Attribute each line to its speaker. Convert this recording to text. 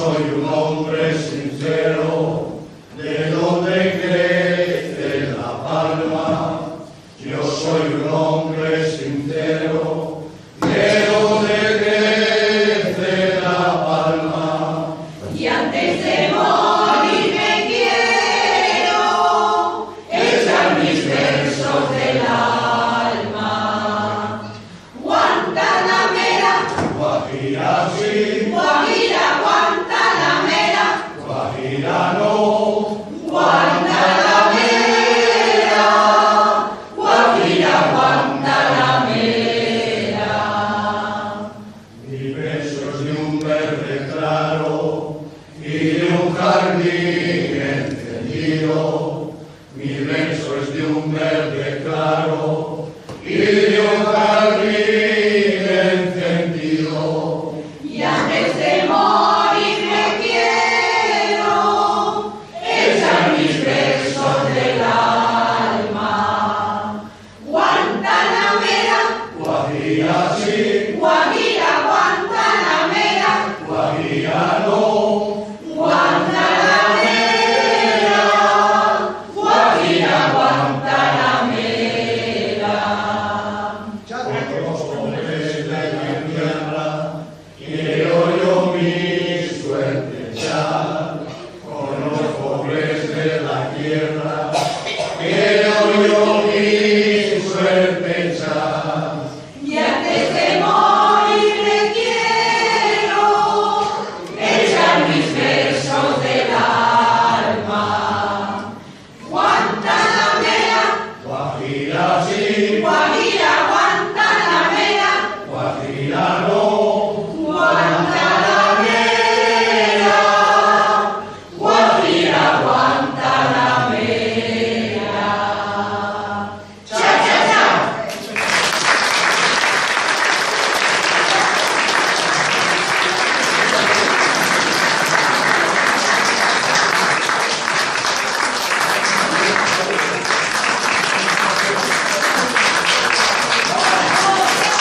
Speaker 1: Soy un hombre sincero, de donde crece la palma. Yo soy un hombre sincero, de donde crece la palma.
Speaker 2: Y antes de morir me quiero echar mis versos del alma. Guantanamera,
Speaker 1: Guajira sí,
Speaker 2: Guajira,
Speaker 1: Guajira no.
Speaker 2: Guantanamera, Guajira, Guantanamera.
Speaker 1: Mi beso es de un verde claro y de un jardín encendido. Mi beso es de un verde claro y de un jardín encendido.
Speaker 2: Y antes de morir me quiero echar mis versos del alma. Guantanamera,
Speaker 1: Guajira sí,
Speaker 2: Guajira, Guantanamera,
Speaker 1: Guajira no.
Speaker 2: Guantanamera, Guajira, Guantanamera.
Speaker 1: Otros hombres de mi tierra, quiero yo mi suerte echar. Con los pobres de la tierra, quiero yo mi suerte echar.